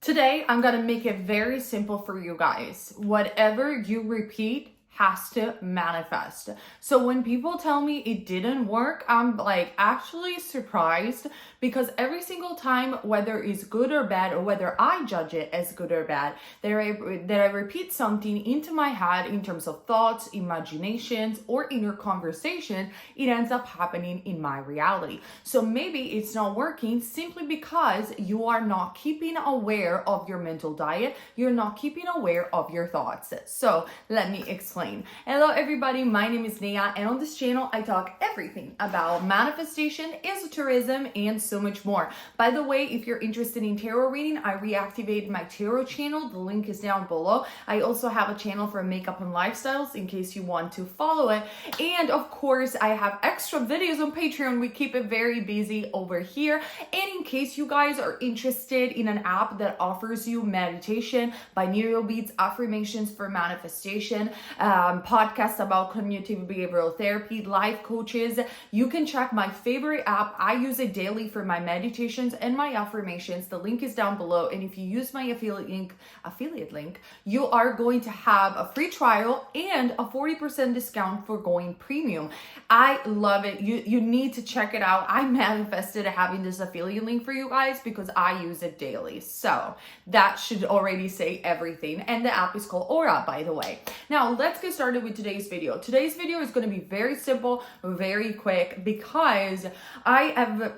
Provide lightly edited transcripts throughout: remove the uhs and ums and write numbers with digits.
Today, I'm gonna make it very simple for you guys. Whatever you repeat has to manifest. So when people tell me it didn't work, I'm like actually surprised, because every single time, whether it's good or bad, or whether I judge it as good or bad, that I repeat something into my head in terms of thoughts, imaginations, or inner conversation, it ends up happening in my reality. So maybe it's not working simply because you are not keeping aware of your mental diet, you're not keeping aware of your thoughts. So let me explain. Hello everybody, my name is Nia, and on this channel I talk everything about manifestation, esotericism, and so much more. By the way, if you're interested in tarot reading, I reactivated my tarot channel. The link is down below. I also have a channel for makeup and lifestyles in case you want to follow it. And of course, I have extra videos on Patreon. We keep it very busy over here. And in case you guys are interested in an app that offers you meditation, binaural beats, affirmations for manifestation, podcasts about cognitive behavioral therapy, life coaches, you can check my favorite app. I use it daily for my meditations and my affirmations. The link is down below. And if you use my affiliate link, you are going to have a free trial and a 40% discount for going premium. I love it. You need to check it out. I manifested having this affiliate link for you guys because I use it daily. So that should already say everything. And the app is called Aura, by the way. Now let's get started with today's video. Today's video is going to be very simple, very quick, because I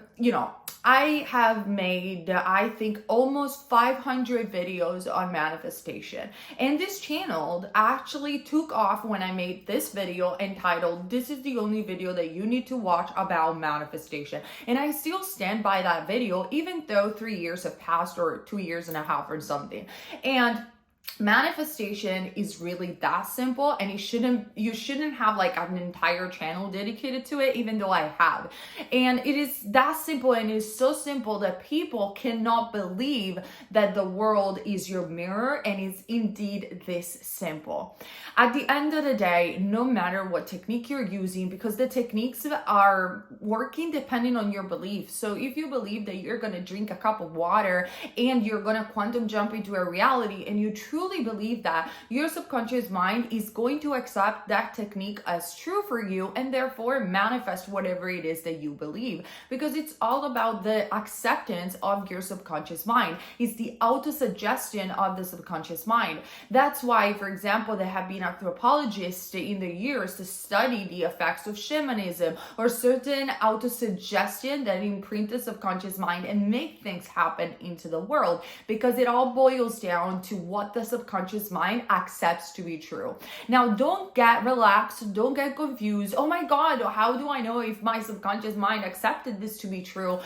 have made, I think, almost 500 videos on manifestation. And this channel actually took off when I made this video entitled, "This is the only video that you need to watch about manifestation." And I still stand by that video, even though 3 years have passed, or 2.5 years or something. And manifestation is really that simple, and you shouldn't have like an entire channel dedicated to it, even though I have. And it is that simple, and it is so simple that people cannot believe that the world is your mirror, and it's indeed this simple. At the end of the day, no matter what technique you're using, because the techniques are working depending on your beliefs. So if you believe that you're going to drink a cup of water and you're going to quantum jump into a reality, and you truly believe that, your subconscious mind is going to accept that technique as true for you, and therefore manifest whatever it is that you believe, because it's all about the acceptance of your subconscious mind. It's the auto-suggestion of the subconscious mind. That's why, for example, there have been anthropologists in the years to study the effects of shamanism or certain auto-suggestion that imprint the subconscious mind and make things happen into the world, because it all boils down to what the subconscious mind accepts to be true. Now, don't get relaxed, don't get confused. Oh my God, how do I know if my subconscious mind accepted this to be true?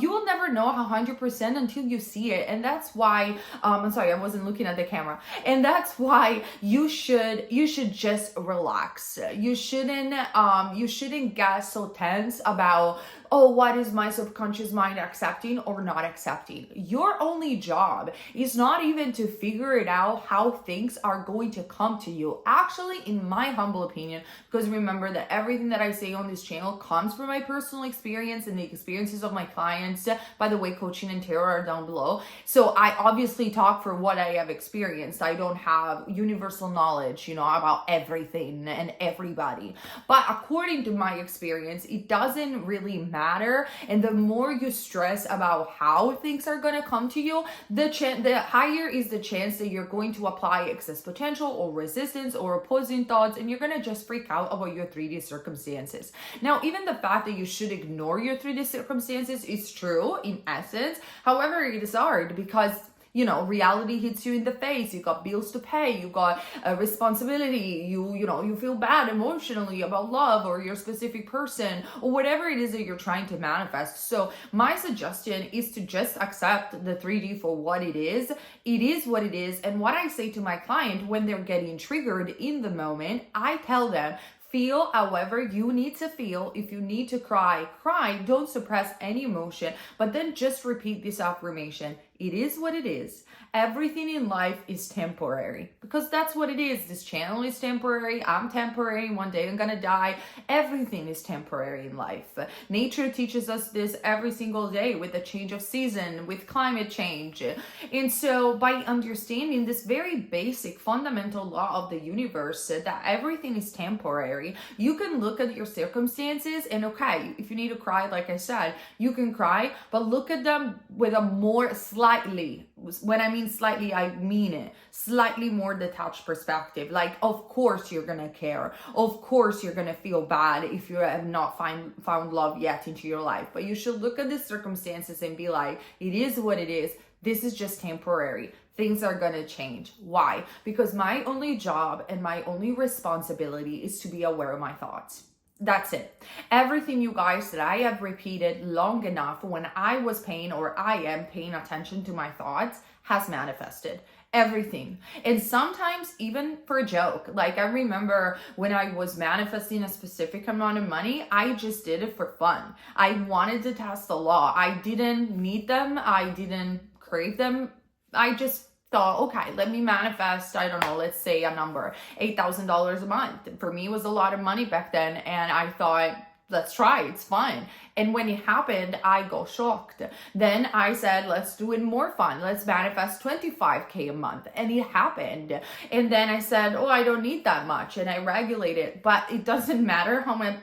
You will never know 100% until you see it. And that's why, I'm sorry, I wasn't looking at the camera. And that's why you should just relax. You shouldn't get so tense about, oh, what is my subconscious mind accepting or not accepting? Your only job is not even to figure it out how things are going to come to you. Actually, in my humble opinion, because remember that everything that I say on this channel comes from my personal experience and the experiences of my clients. By the way, coaching and tarot are down below. So I obviously talk for what I have experienced. I don't have universal knowledge, about everything and everybody. But according to my experience, it doesn't really matter. And the more you stress about how things are going to come to you, the higher is the chance that you're going to apply excess potential or resistance or opposing thoughts, and you're going to just freak out about your 3D circumstances. Now, even the fact that you should ignore your 3D circumstances is true in essence. However, it is hard because reality hits you in the face. You got bills to pay. You got a responsibility. You feel bad emotionally about love or your specific person or whatever it is that you're trying to manifest. So my suggestion is to just accept the 3D for what it is. It is what it is. And what I say to my client when they're getting triggered in the moment, I tell them, feel however you need to feel. If you need to cry, cry. Don't suppress any emotion, but then just repeat this affirmation. It is what it is. Everything in life is temporary, because that's what it is. This channel is temporary. I'm temporary. One day I'm gonna die. Everything is temporary in life. Nature teaches us this every single day with the change of season, with climate change. And so by understanding this very basic fundamental law of the universe, that everything is temporary, you can look at your circumstances and, okay, if you need to cry, like I said, you can cry, but look at them with a more slightly, when I mean slightly, I mean it, slightly more detached perspective. Like, of course you're gonna care. Of course you're gonna feel bad if you have not found love yet into your life. But you should look at the circumstances and be like, it is what it is. This is just temporary. Things are gonna change. Why? Because my only job and my only responsibility is to be aware of my thoughts. That's it. Everything, you guys, that I have repeated long enough when I was paying, or I am paying attention to my thoughts, has manifested. Everything. And sometimes even for a joke. Like, I remember when I was manifesting a specific amount of money, I just did it for fun. I wanted to test the law. I didn't need them. I didn't crave them. I just thought, okay, let me manifest, I don't know, let's say a number, $8,000 a month. For me, it was a lot of money back then. And I thought, let's try, it's fun. And when it happened, I got shocked. Then I said, let's do it more fun. Let's manifest 25K a month. And it happened. And then I said, oh, I don't need that much. And I regulated. But it doesn't matter how much,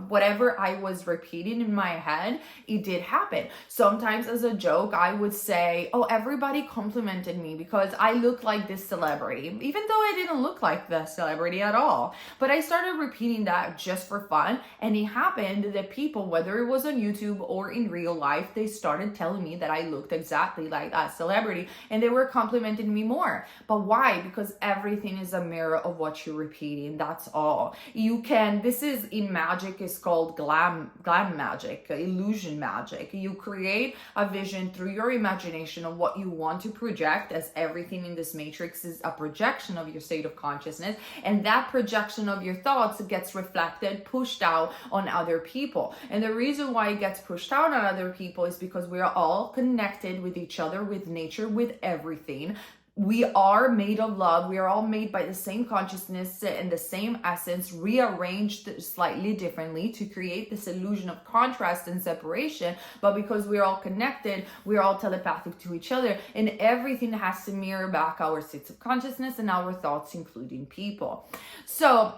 whatever I was repeating in my head, it did happen. Sometimes as a joke, I would say, oh, everybody complimented me because I look like this celebrity, even though I didn't look like the celebrity at all. But I started repeating that just for fun. And it happened that people, whether it was on YouTube or in real life, they started telling me that I looked exactly like that celebrity, and they were complimenting me more. But why? Because everything is a mirror of what you're repeating. That's all. You can, this is in magic, is called glam magic, illusion magic. You create a vision through your imagination of what you want to project, as everything in this matrix is a projection of your state of consciousness, and that projection of your thoughts gets reflected, pushed out on other people. And the reason why it gets pushed out on other people is because we are all connected with each other, with nature, with everything. We are made of love. We are all made by the same consciousness and the same essence, rearranged slightly differently to create this illusion of contrast and separation. But because we're all connected, we're all telepathic to each other, and everything has to mirror back our states of consciousness and our thoughts, including people. So,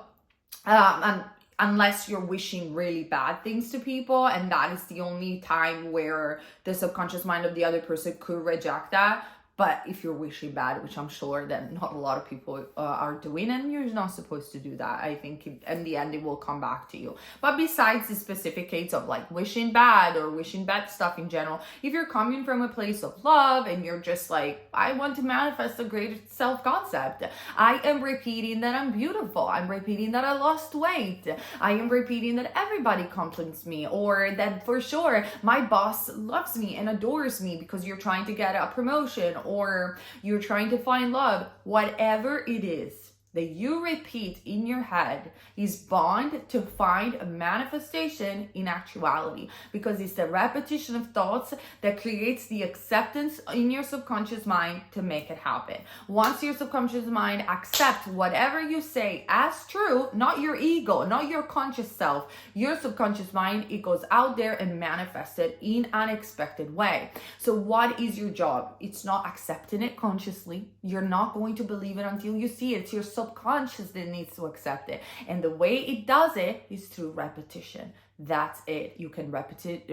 unless you're wishing really bad things to people, and that is the only time where the subconscious mind of the other person could reject that. But if you're wishing bad, which I'm sure that not a lot of people are doing, and you're not supposed to do that. I think in the end, it will come back to you. But besides the specific case of like wishing bad or wishing bad stuff in general, if you're coming from a place of love and you're just like, I want to manifest a great self-concept. I am repeating that I'm beautiful. I'm repeating that I lost weight. I am repeating that everybody compliments me, or that for sure my boss loves me and adores me because you're trying to get a promotion, or you're trying to find love. Whatever it is that you repeat in your head is bound to find a manifestation in actuality, because it's the repetition of thoughts that creates the acceptance in your subconscious mind to make it happen. Once your subconscious mind accepts whatever you say as true, not your ego, not your conscious self, your subconscious mind, it goes out there and manifests it in an unexpected way. So what is your job? It's not accepting it consciously. You're not going to believe it until you see it. It's your subconscious that needs to accept it, and the way it does it is through repetition. That's it. You can repeat it,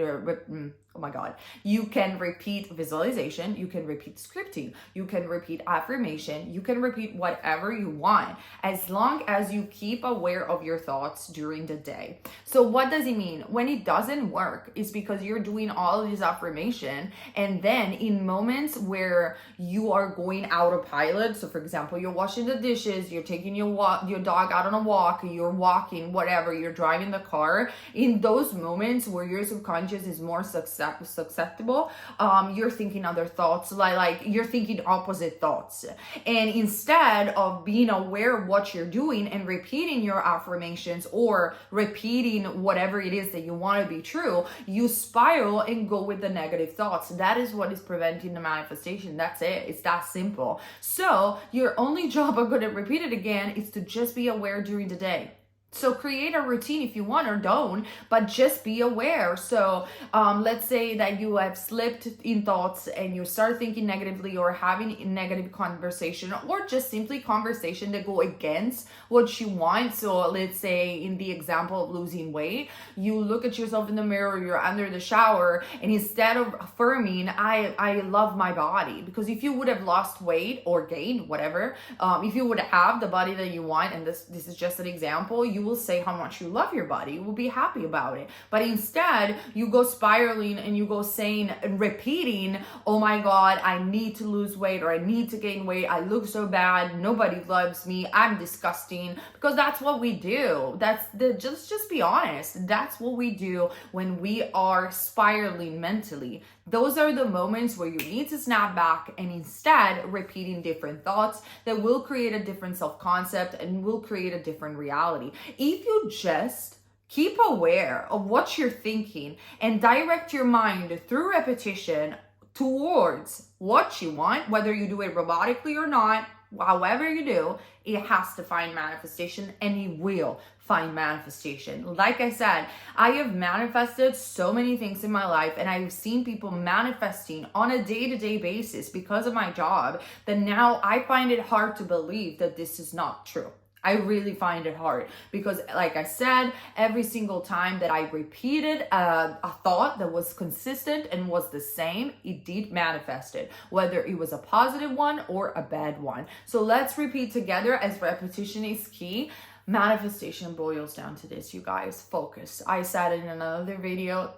you can repeat visualization, you can repeat scripting, you can repeat affirmation, you can repeat whatever you want, as long as you keep aware of your thoughts during the day. So what does it mean? When it doesn't work, it's because you're doing all of this affirmation, and then in moments where you are going autopilot, so for example, you're washing the dishes, you're taking your dog out on a walk, you're walking, whatever, you're driving the car, in those moments where your subconscious is more successful susceptible, you're thinking other thoughts, like you're thinking opposite thoughts. And instead of being aware of what you're doing and repeating your affirmations or repeating whatever it is that you want to be true, you spiral and go with the negative thoughts. That is what is preventing the manifestation. That's it. It's that simple. So your only job, I'm going to repeat it again, is to just be aware during the day. So create a routine if you want, or don't, but just be aware. So let's say that you have slipped in thoughts and you start thinking negatively or having a negative conversation, or just simply conversation that go against what you want. So let's say in the example of losing weight, you look at yourself in the mirror, you're under the shower, and instead of affirming, I love my body, because if you would have lost weight or gained, whatever, if you would have the body that you want, and this is just an example, you will say how much you love your body. You will be happy about it. But instead, you go spiraling and you go saying and repeating, oh my God, I need to lose weight, or I need to gain weight. I look so bad. Nobody loves me. I'm disgusting. Because that's what we do. Just be honest. That's what we do when we are spiraling mentally. Those are the moments where you need to snap back and instead repeating different thoughts that will create a different self-concept and will create a different reality. If you just keep aware of what you're thinking and direct your mind through repetition towards what you want, whether you do it robotically or not, however you do, it has to find manifestation, and it will find manifestation. Like I said, I have manifested so many things in my life, and I've seen people manifesting on a day-to-day basis because of my job, that now I find it hard to believe that this is not true. I really find it hard because, like I said, every single time that I repeated a thought that was consistent and was the same, it did manifest it, whether it was a positive one or a bad one. So let's repeat together, as repetition is key. Manifestation boils down to this, you guys. Focus. I said in another video,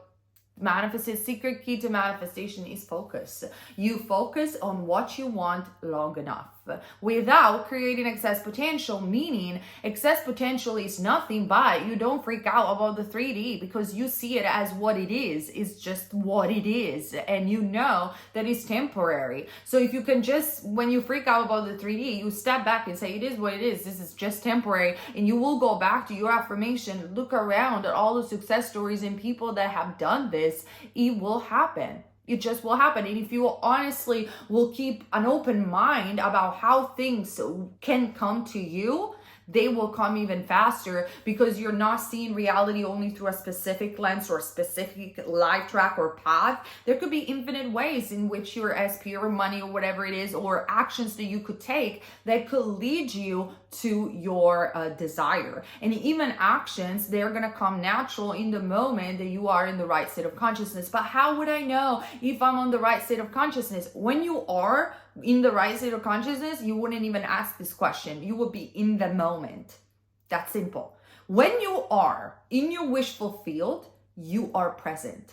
secret key to manifestation is focus. You focus on what you want long enough without creating excess potential, meaning excess potential is nothing but you don't freak out about the 3D because you see it as what it is. It's just what it is, and you know that it's temporary. So if you can just, when you freak out about the 3D, you step back and say it is what it is. This is just temporary, and you will go back to your affirmation, look around at all the success stories and people that have done this. It will happen. It just will happen. And if you honestly will keep an open mind about how things can come to you, they will come even faster, because you're not seeing reality only through a specific lens or a specific life track or path. There could be infinite ways in which your SP or money or whatever it is, or actions that you could take that could lead you to your desire. And even actions, they're going to come natural in the moment that you are in the right state of consciousness. But how would I know if I'm on the right state of consciousness? When you are in the right state of consciousness, you wouldn't even ask this question. You would be in the moment. That's simple. When you are in your wishful field, you are present.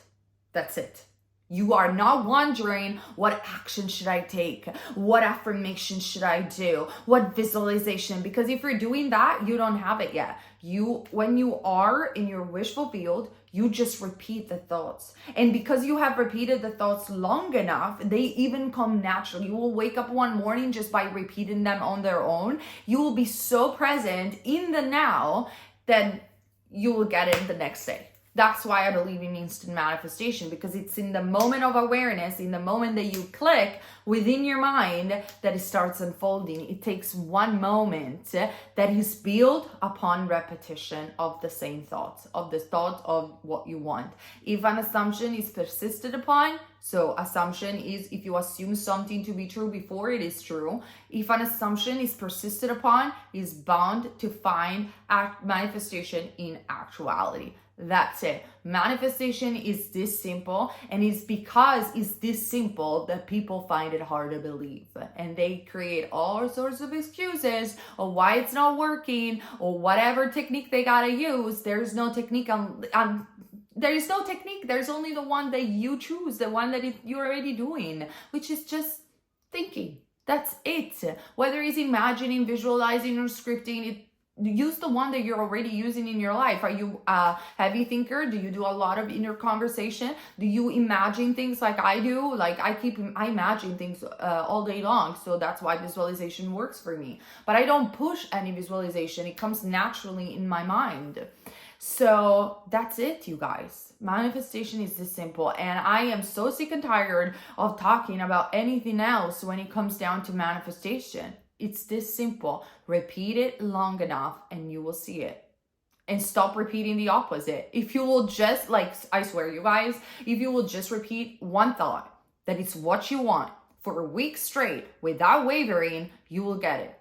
That's it. You are not wondering, what action should I take? What affirmation should I do? What visualization? Because if you're doing that, you don't have it yet. When you are in your wishful field, you just repeat the thoughts. And because you have repeated the thoughts long enough, they even come naturally. You will wake up one morning just by repeating them on their own. You will be so present in the now that you will get it the next day. That's why I believe in instant manifestation, because it's in the moment of awareness, in the moment that you click within your mind, that it starts unfolding. It takes one moment that is built upon repetition of the same thoughts, of the thought of what you want. If an assumption is persisted upon, so assumption is if you assume something to be true before it is true. If an assumption is persisted upon, is bound to find manifestation in actuality. That's it. Manifestation is this simple, and it's because it's this simple that people find it hard to believe, and they create all sorts of excuses of why it's not working or whatever technique they gotta use. There's no technique there is no technique. There's only the one that you choose, the one that you're already doing, which is just thinking. That's it. Whether it's imagining, visualizing, or scripting, use the one that you're already using in your life. Are you a heavy thinker? Do you do a lot of inner conversation? Do you imagine things like I do? Like I imagine things all day long, so that's why visualization works for me. But I don't push any visualization. It comes naturally in my mind. So that's it, you guys. Manifestation is this simple, and I am so sick and tired of talking about anything else when it comes down to manifestation. It's this simple. Repeat it long enough and you will see it. And stop repeating the opposite. If you will just, like, I swear, you guys, if you will just repeat one thought, that it's what you want for a week straight without wavering, you will get it.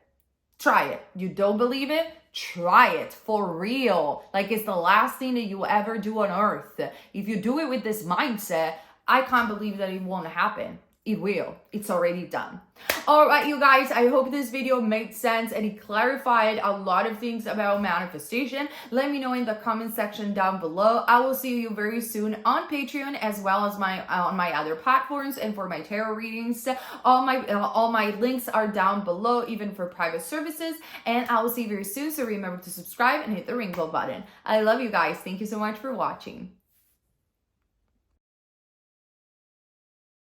Try it. You don't believe it? Try it for real. Like, it's the last thing that you ever do on earth. If you do it with this mindset, I can't believe that it won't happen. It will. It's already done. All right, you guys, I hope this video made sense and it clarified a lot of things about manifestation. Let me know in the comment section down below. I will see you very soon on Patreon, as well as on my other platforms, and for my tarot readings. All my links are down below, even for private services. And I will see you very soon. So remember to subscribe and hit the ring bell button. I love you guys. Thank you so much for watching.